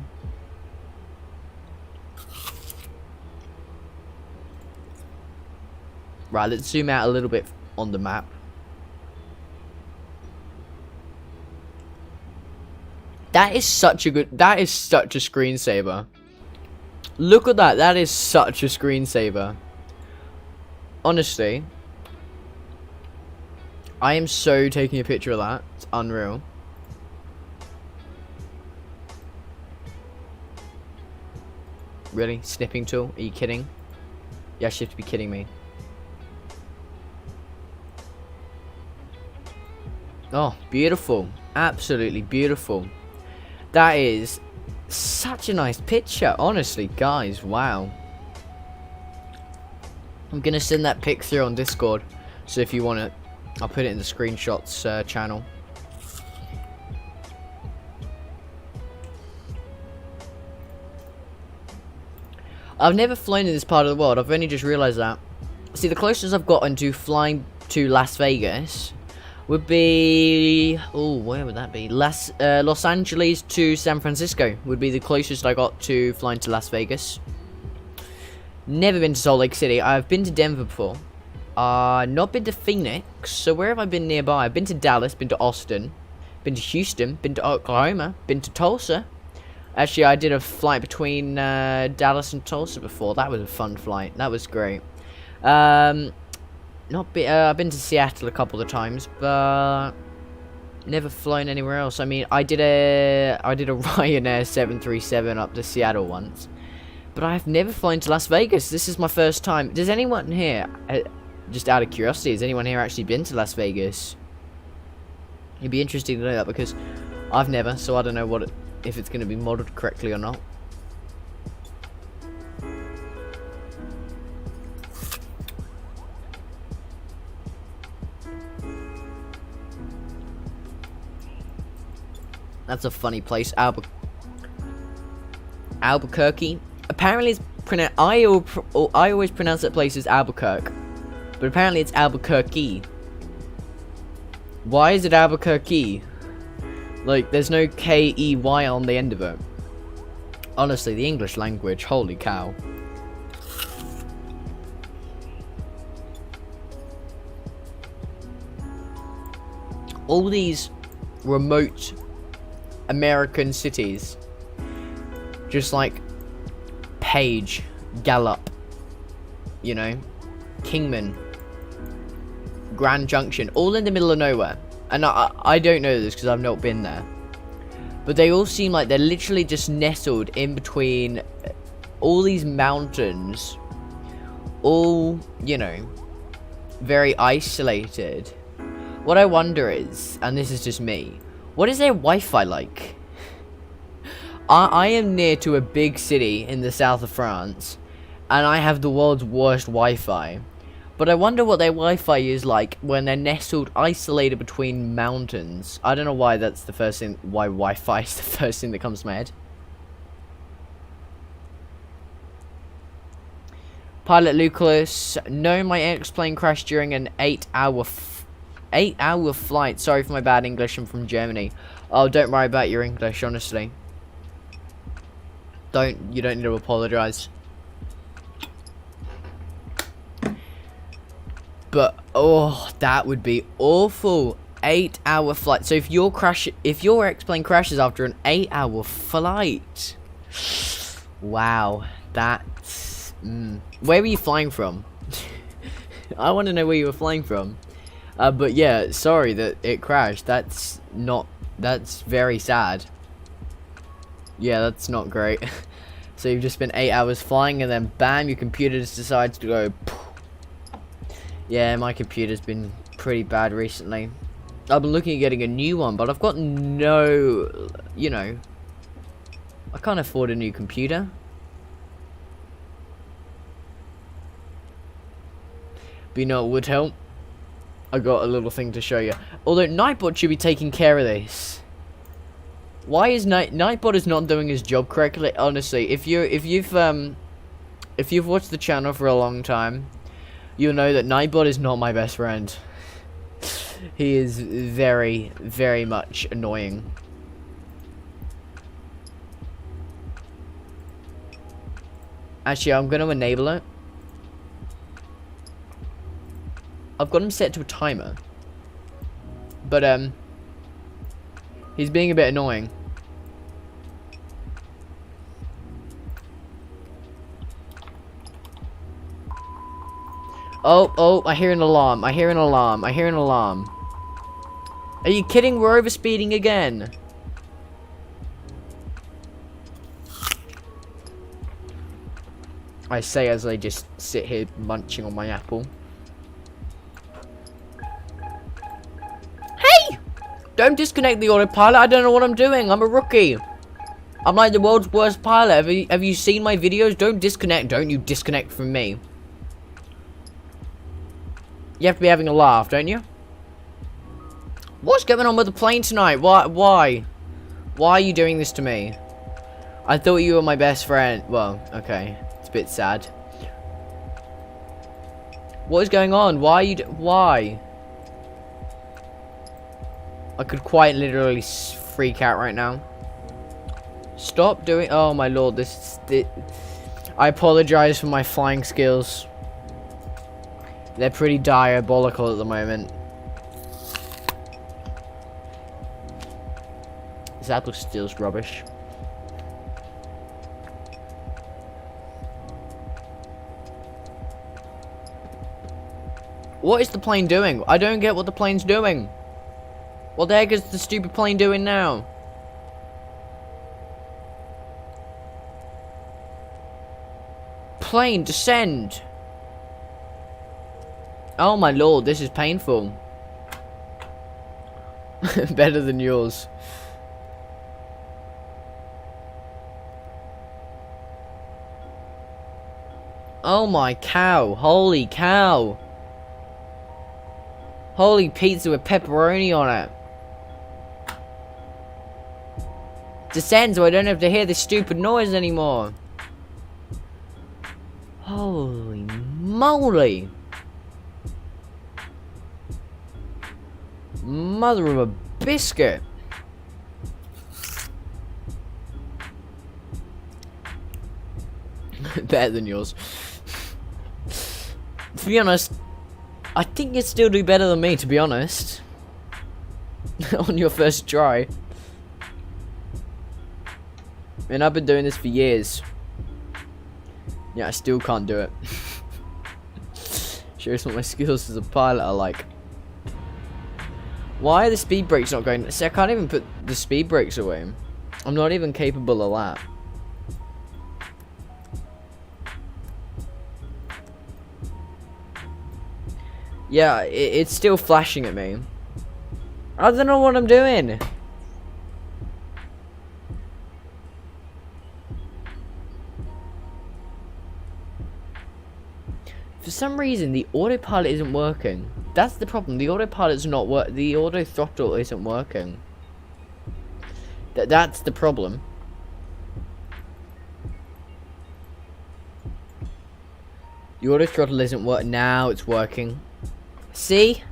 Right, let's zoom out a little bit on the map. That is such a screensaver. Look at that, that is such a screensaver. Honestly. I am so taking a picture of that. It's unreal. Really? Snipping tool? Are you kidding? You actually have to be kidding me. Oh, beautiful. Absolutely beautiful. That is such a nice picture. Honestly, guys. Wow. I'm going to send that pic through on Discord. So if you want it, I'll put it in the screenshots channel. I've never flown in this part of the world. I've only just realised that. See, the closest I've gotten to flying to Las Vegas would be... Oh, where would that be? Los Angeles to San Francisco would be the closest I got to flying to Las Vegas. Never been to Salt Lake City. I've been to Denver before. Not been to Phoenix. So where have I been nearby? I've been to Dallas, been to Austin, been to Houston, been to Oklahoma, been to Tulsa. Actually, I did a flight between Dallas and Tulsa before. That was a fun flight. That was great. I've been to Seattle a couple of times, but never flown anywhere else. I mean, I did a Ryanair 737 up to Seattle once, but I've never flown to Las Vegas. This is my first time. Does anyone here, just out of curiosity, has anyone here actually been to Las Vegas? It'd be interesting to know that, because I've never, so I don't know if it's going to be modeled correctly or not. That's a funny place, Albuquerque. Apparently, it's I always pronounce that place as Albuquerque, but apparently it's Albuquerque. Why is it Albuquerque? Like, there's no K-E-Y on the end of it. Honestly, the English language, holy cow. All these remote American cities, just like Page, Gallup, you know, Kingman, Grand Junction, all in the middle of nowhere. And I don't know this because I've not been there, but they all seem like they're literally just nestled in between all these mountains, all, you know, very isolated. What I wonder is, and this is just me, what is their Wi-Fi like? I am near to a big city in the south of France, and I have the world's worst Wi-Fi. But I wonder what their Wi-Fi is like when they're nestled, isolated between mountains. I don't know why that's the first thing, why Wi-Fi is the first thing that comes to my head. Pilot Lucas, no, my X-plane crashed during an 8-hour flight. Sorry for my bad English, I'm from Germany. Oh, don't worry about your English, honestly. You don't need to apologize. But oh, that would be awful. 8-hour flight. So if your X-plane crashes after an 8-hour flight, wow, that's where were you flying from? I want to know where you were flying from. But yeah, sorry that it crashed. That's very sad. Yeah, that's not great. So you've just spent 8 hours flying, and then bam, your computer just decides to go. Yeah, my computer's been pretty bad recently. I've been looking at getting a new one, but I've got no, you know, I can't afford a new computer. But you know what would help? I got a little thing to show you. Although Nightbot should be taking care of this. Why is Nightbot is not doing his job correctly? Honestly, if you've watched the channel for a long time, you'll know that Nightbot is not my best friend. He is very, very much annoying. Actually, I'm going to enable it. I've got him set to a timer. But, he's being a bit annoying. Oh, I hear an alarm. I hear an alarm. I hear an alarm. Are you kidding? We're overspeeding again. I say as I just sit here munching on my apple. Hey! Don't disconnect the autopilot. I don't know what I'm doing. I'm a rookie. I'm like the world's worst pilot. Have you seen my videos? Don't disconnect. Don't you disconnect from me. You have to be having a laugh, don't you? What's going on with the plane tonight? Why? Why are you doing this to me? I thought you were my best friend. Well, okay. It's a bit sad. What is going on? Why are you why? I could quite literally freak out right now. Stop doing... Oh my lord, I apologize for my flying skills. They're pretty diabolical at the moment. This apple steel's rubbish. What is the plane doing? I don't get what the plane's doing. What the heck is the stupid plane doing now? Plane, descend. Oh my lord, this is painful. Better than yours. Oh my cow, holy cow. Holy pizza with pepperoni on it. Descend so I don't have to hear this stupid noise anymore. Holy moly. Mother of a biscuit. Better than yours. To be honest, I think you'd still do better than me, to be honest. On your first try. And I've been doing this for years. Yeah, I still can't do it. Shows what my skills as a pilot are like. Why are the speed brakes not going? See, I can't even put the speed brakes away. I'm not even capable of that. Yeah, it's still flashing at me. I don't know what I'm doing. For some reason, the autopilot isn't working. That's the problem. The autopilot's not work. The auto throttle isn't working. That's the problem. The auto throttle isn't working. Now it's working. See?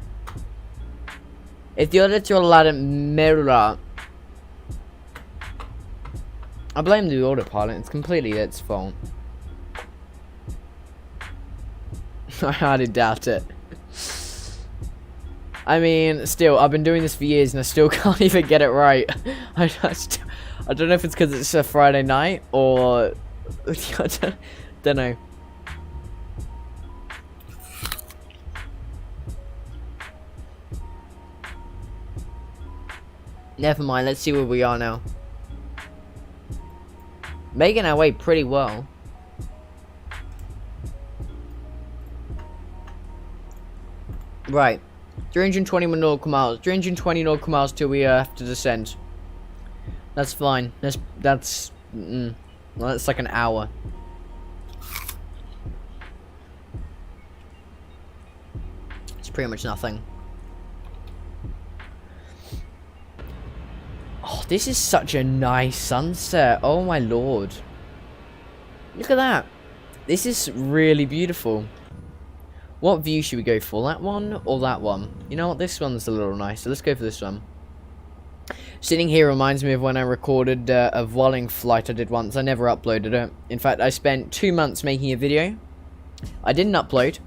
If the auto throttle hadn't mirror, I blame the autopilot. It's completely its fault. I hardly doubt it. I mean, still, I've been doing this for years and I still can't even get it right. I don't know if it's because it's a Friday night or... I don't know. Never mind, let's see where we are now. Making our way pretty well. Right. 320 nautical miles. 320 nautical miles till we have to descend. That's fine. That's well, that's like an hour. It's pretty much nothing. Oh, this is such a nice sunset. Oh my lord. Look at that. This is really beautiful. What view should we go for? That one or that one? You know what? This one's a little nicer. Let's go for this one. Sitting here reminds me of when I recorded a Volling flight I did once. I never uploaded it. In fact, I spent 2 months making a video. I didn't upload.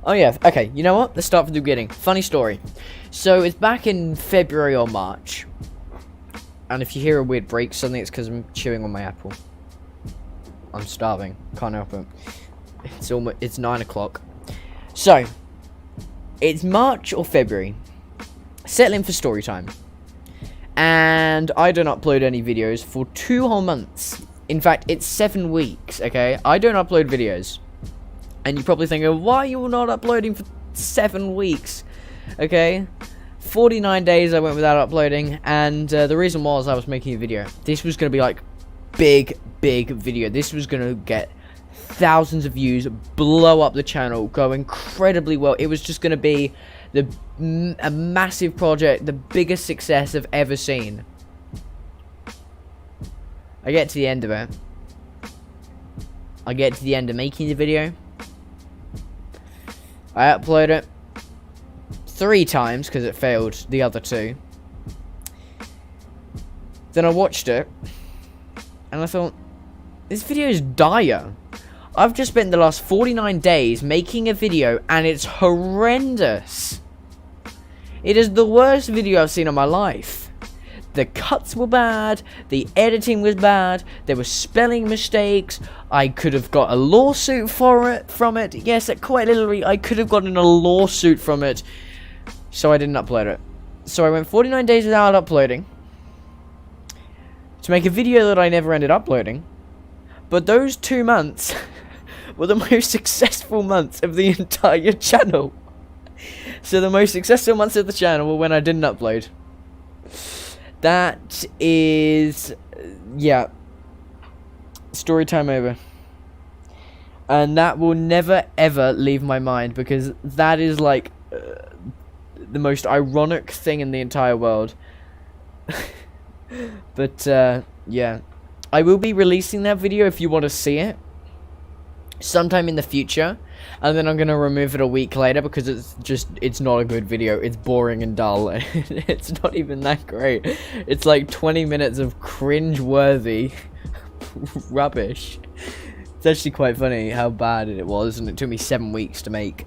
Oh yeah, okay. You know what? Let's start from the beginning. Funny story. So it's back in February or March. And if you hear a weird break, suddenly it's because I'm chewing on my apple. I'm starving. Can't help it. It's 9 o'clock. So, it's March or February. Settling for story time. And I don't upload any videos for 2 whole months. In fact, it's 7 weeks, okay? I don't upload videos. And you're probably thinking, why are you not uploading for 7 weeks? Okay? 49 days I went without uploading. And the reason was I was making a video. This was going to be like big video. This was going to get thousands of views, blow up the channel, go incredibly well. It was just going to be a massive project, the biggest success I've ever seen. I get to the end of it. I get to the end of making the video. I upload it 3 times because it failed the other 2. Then I watched it, and I thought, this video is dire. I've just spent the last 49 days making a video, and it's horrendous. It is the worst video I've seen in my life. The cuts were bad, the editing was bad, there were spelling mistakes, I could have got a lawsuit from it. Yes, quite literally, I could have gotten a lawsuit from it. So I didn't upload it. So I went 49 days without uploading to make a video that I never ended uploading. But those 2 months were the most successful months of the entire channel. So the most successful months of the channel were when I didn't upload. That is, yeah, story time over. And that will never ever leave my mind, because that is like the most ironic thing in the entire world. But yeah, I will be releasing that video if you want to see it sometime in the future, and then I'm gonna remove it a week later because it's not a good video. It's boring and dull. It's not even that great. It's like 20 minutes of cringe-worthy rubbish. It's actually quite funny how bad it was, and it took me 7 weeks to make.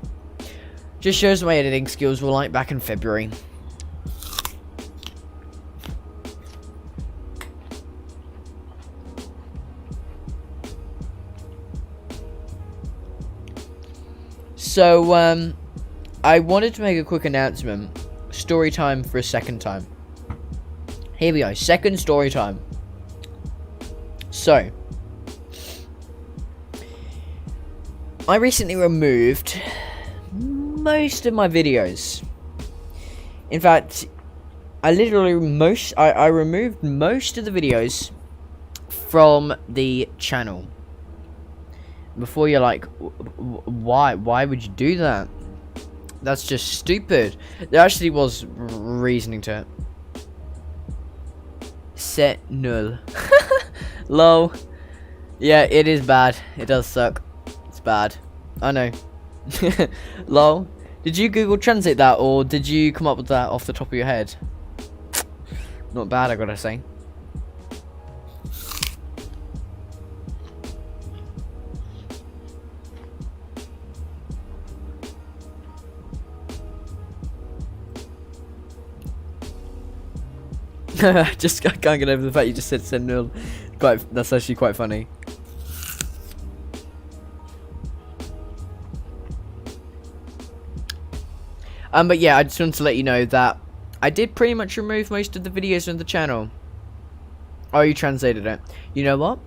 Just shows my editing skills were like back in February. So, I wanted to make a quick announcement. Story time for a second time. Here we go, second story time. So, I recently removed most of my videos. In fact, I removed most of the videos from the channel. Before you're like, why would you do that? That's just stupid. There actually was reasoning to it. Set null. Lol. Yeah, it is bad. It does suck. It's bad. I know. Lol. Did you Google Translate that, or did you come up with that off the top of your head? Not bad, I gotta say. I can't get over the fact you just said null. That's actually quite funny. But yeah, I just wanted to let you know that I did pretty much remove most of the videos from the channel. Oh, you translated it. You know what?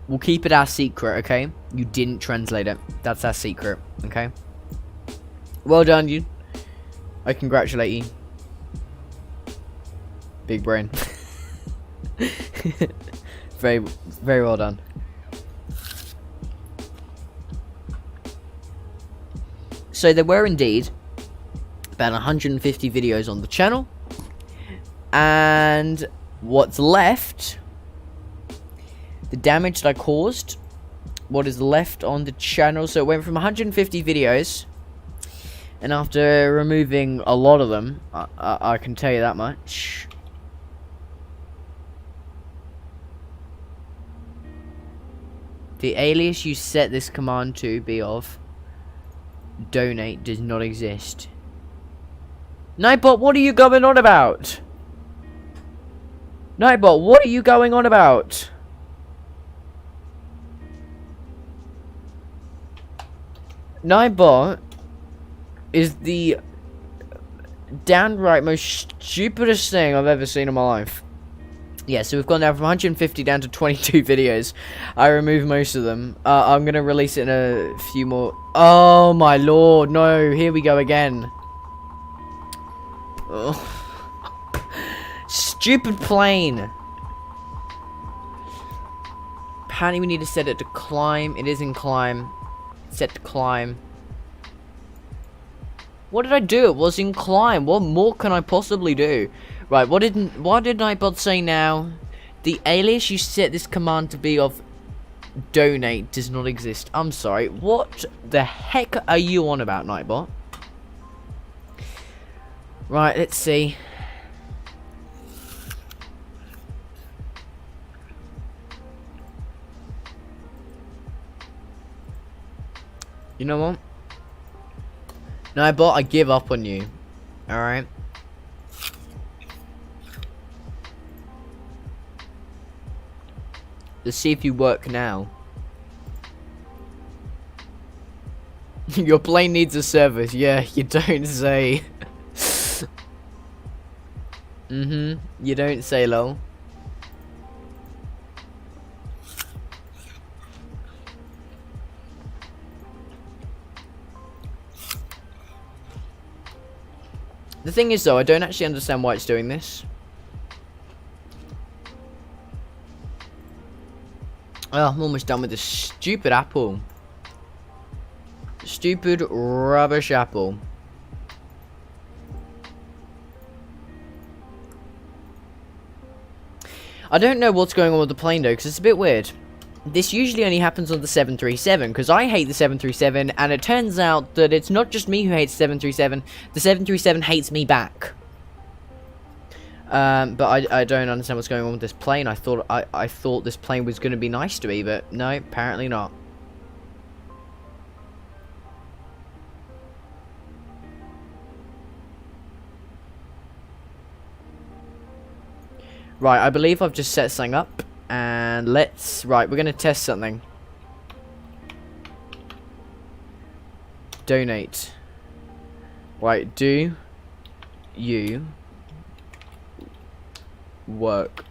We'll keep it our secret, okay? You didn't translate it. That's our secret, okay? Well done, you. I congratulate you. Big brain. Very, very well done. So there were indeed about 150 videos on the channel, and what's left, the damage that I caused, what is left on the channel, so it went from 150 videos, and after removing a lot of them, I can tell you that much. The alias you set this command to be of donate does not exist. Nightbot, what are you going on about? Nightbot, what are you going on about? Nightbot is the downright most stupidest thing I've ever seen in my life. Yeah, so we've gone down from 150 down to 22 videos. I removed most of them. I'm gonna release it in a few more. Oh my lord, no, here we go again. Oh. Stupid plane. Apparently we need to set it to climb. It is in climb. Set to climb. What did I do? It was in climb. What more can I possibly do? Right, what did Nightbot say now? The alias you set this command to be of donate does not exist. I'm sorry. What the heck are you on about, Nightbot? Right, let's see. You know what? No, but I give up on you. Alright? Let's see if you work now. Your plane needs a service. Yeah, you don't say. You don't say, lol. The thing is, though, I don't actually understand why it's doing this. Oh, I'm almost done with this stupid apple. Stupid rubbish apple. I don't know what's going on with the plane, though, because it's a bit weird. This usually only happens on the 737, because I hate the 737, and it turns out that it's not just me who hates 737, the 737 hates me back. But I don't understand what's going on with this plane. I thought this plane was going to be nice to me, but no, apparently not. Right, I believe I've just set something up, and right, we're going to test something. Donate. Right, do you work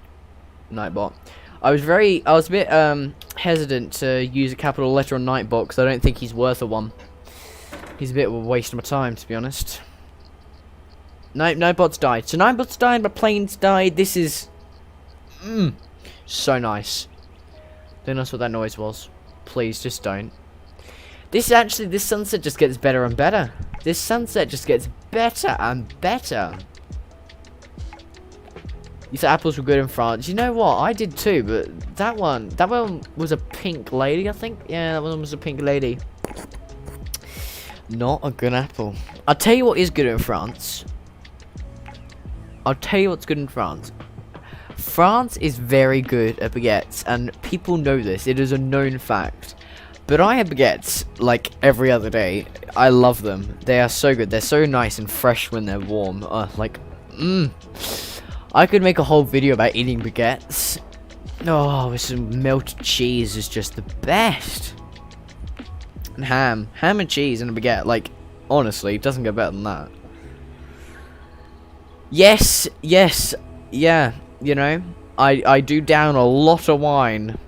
Nightbot? I was a bit hesitant to use a capital letter on Nightbot because I don't think he's worth a one. He's a bit of a waste of my time, to be honest. Nightbot's died. So Nightbot's died, my plane's died. This is so nice. Don't ask what that noise was. Please, just don't. This sunset just gets better and better. This sunset just gets better and better. You said apples were good in France. You know what? I did too, but that one was a pink lady, I think. Yeah, that one was a pink lady. Not a good apple. I'll tell you what is good in France. I'll tell you what's good in France. France is very good at baguettes, and people know this. It is a known fact. But I have baguettes like every other day. I love them. They are so good. They're so nice and fresh when they're warm. I could make a whole video about eating baguettes. Oh, with some melted cheese is just the best. And ham and cheese and a baguette. Like, honestly, it doesn't get better than that. Yes, yeah. You know, I do down a lot of wine.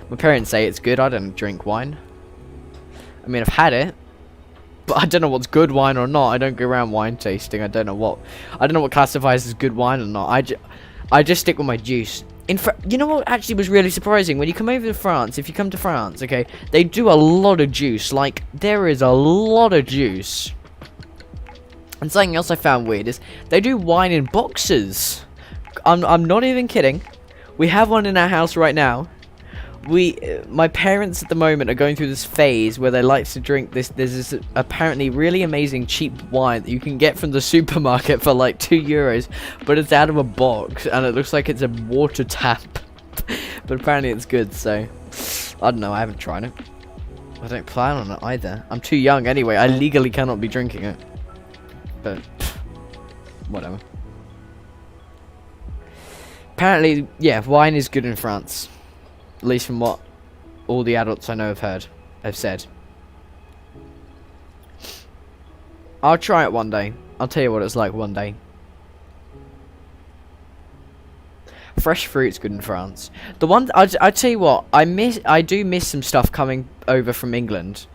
My parents say it's good. I don't drink wine. I mean, I've had it, but I don't know what's good wine or not. I don't go around wine tasting. I don't know what classifies as good wine or not. I just stick with my juice. You know what actually was really surprising? When you come over to France, if you come to France, okay, they do a lot of juice. Like, there is a lot of juice. And something else I found weird is they do wine in boxes. I'm not even kidding. We have one in our house right now. My parents at the moment are going through this phase where they like to drink this. There's this apparently really amazing cheap wine that you can get from the supermarket for like €2, but it's out of a box and it looks like it's a water tap. But apparently it's good, so I don't know. I haven't tried it. I don't plan on it either. I'm too young anyway. I legally cannot be drinking it. But whatever. Apparently, yeah, wine is good in France. At least from what all the adults I know have said. I'll try it one day. I'll tell you what it's like one day. Fresh fruit's good in France. The one I tell you what, I do miss some stuff coming over from England.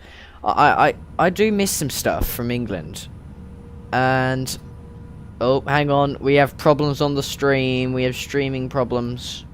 I do miss some stuff from England. And oh, hang on, we have problems on the stream. We have streaming problems.